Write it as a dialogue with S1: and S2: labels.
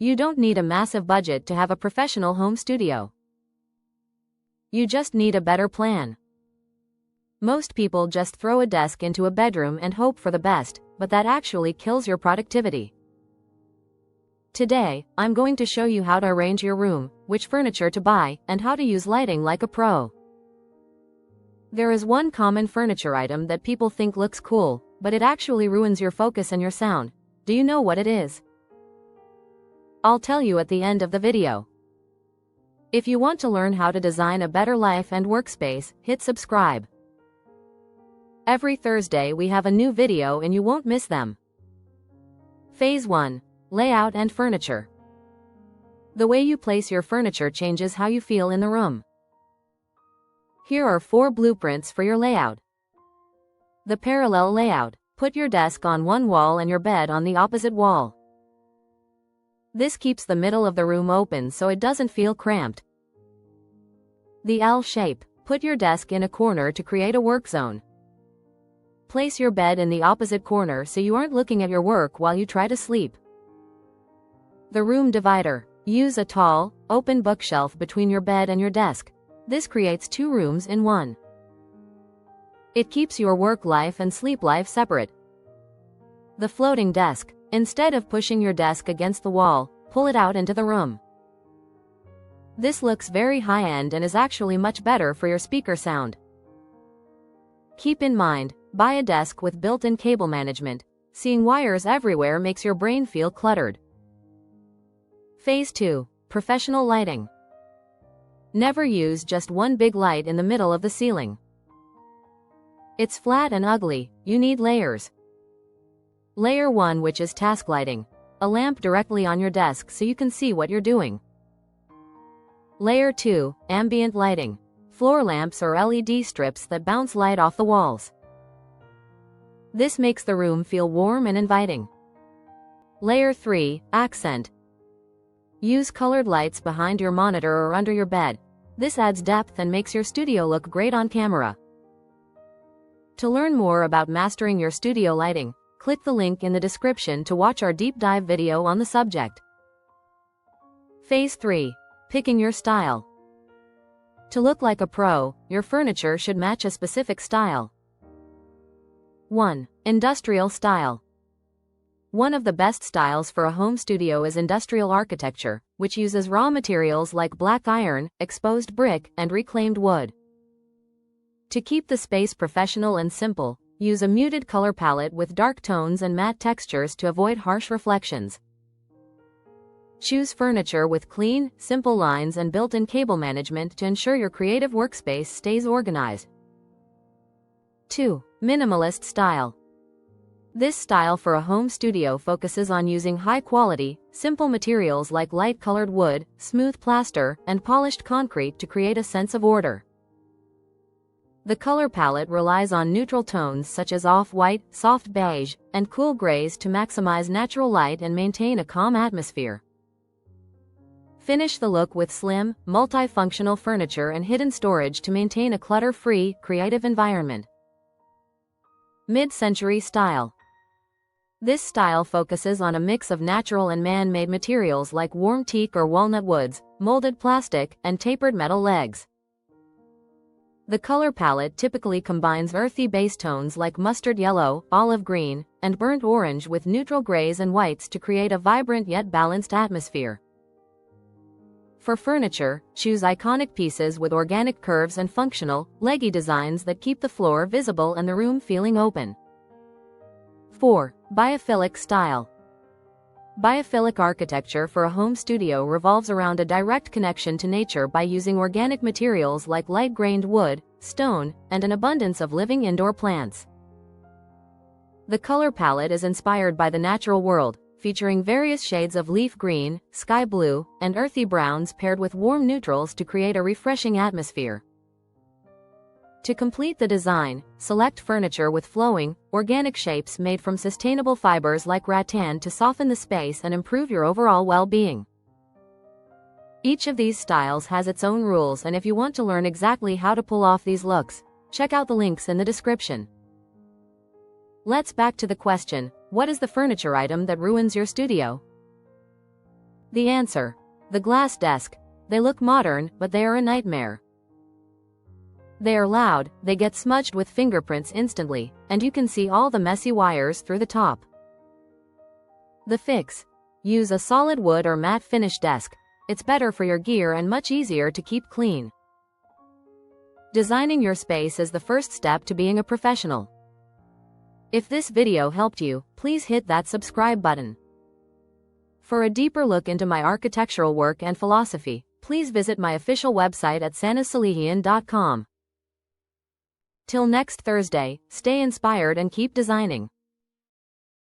S1: You don't need a massive budget to have a professional home studio. You just need a better plan. Most people just throw a desk into a bedroom and hope for the best, but that actually kills your productivity. Today, I'm going to show you how to arrange your room, which furniture to buy, and how to use lighting like a pro. There is one common furniture item that people think looks cool, but it actually ruins your focus and your sound. Do you know what it is? I'll tell you at the end of the video. If you want to learn how to design a better life and workspace, hit subscribe. Every Thursday we have a new video and you won't miss them. Phase 1. Layout and furniture. The way you place your furniture changes how you feel in the room. Here are 4 blueprints for your layout. The parallel layout. Put your desk on one wall and your bed on the opposite wall. This keeps the middle of the room open so it doesn't feel cramped. The L shape. Put your desk in a corner to create a work zone. Place your bed in the opposite corner so you aren't looking at your work while you try to sleep. The room divider. Use a tall, open bookshelf between your bed and your desk. This creates 2 rooms in one. It keeps your work life and sleep life separate. The floating desk. Instead of pushing your desk against the wall, pull it out into the room. This looks very high-end and is actually much better for your speaker sound. Keep in mind, buy a desk with built-in cable management. Seeing wires everywhere makes your brain feel cluttered. Phase 2. Professional lighting. Never use just one big light in the middle of the ceiling. It's flat and ugly. You need layers. Layer 1, which is task lighting. A lamp directly on your desk so you can see what you're doing. Layer 2. Ambient lighting. Floor lamps or LED strips that bounce light off the walls. This makes the room feel warm and inviting. Layer 3. Accent. Use colored lights behind your monitor or under your bed. This adds depth and makes your studio look great on camera. To learn more about mastering your studio lighting, click the link in the description to watch our deep dive video on the subject. Phase 3. Picking your style. To look like a pro, your furniture should match a specific style. 1. Industrial style. One of the best styles for a home studio is industrial architecture, which uses raw materials like black iron, exposed brick, and reclaimed wood. To keep the space professional and simple, use a muted color palette with dark tones and matte textures to avoid harsh reflections. Choose furniture with clean, simple lines and built-in cable management to ensure your creative workspace stays organized. 2. Minimalist style. This style for a home studio focuses on using high-quality, simple materials like light-colored wood, smooth plaster, and polished concrete to create a sense of order. The color palette relies on neutral tones such as off-white, soft beige, and cool grays to maximize natural light and maintain a calm atmosphere. Finish the look with slim, multifunctional furniture and hidden storage to maintain a clutter-free, creative environment. Mid-century style. This style focuses on a mix of natural and man-made materials like warm teak or walnut woods, molded plastic, and tapered metal legs. The color palette typically combines earthy base tones like mustard yellow, olive green, and burnt orange with neutral grays and whites to create a vibrant yet balanced atmosphere. For furniture, choose iconic pieces with organic curves and functional, leggy designs that keep the floor visible and the room feeling open. 4. Biophilic style. Biophilic architecture for a home studio revolves around a direct connection to nature by using organic materials like light-grained wood, stone, and an abundance of living indoor plants. The color palette is inspired by the natural world, featuring various shades of leaf green, sky blue, and earthy browns paired with warm neutrals to create a refreshing atmosphere. To complete the design, select furniture with flowing, organic shapes made from sustainable fibers like rattan to soften the space and improve your overall well-being. Each of these styles has its own rules, and if you want to learn exactly how to pull off these looks, check out the links in the description. Let's back to the question, what is the furniture item that ruins your studio? The answer. The glass desk. They look modern, but they are a nightmare. They are loud, they get smudged with fingerprints instantly, and you can see all the messy wires through the top. The fix. Use a solid wood or matte finish desk. It's better for your gear and much easier to keep clean. Designing your space is the first step to being a professional. If this video helped you, please hit that subscribe button. For a deeper look into my architectural work and philosophy, please visit my official website at sanasalihian.com. Till next Thursday, stay inspired and keep designing.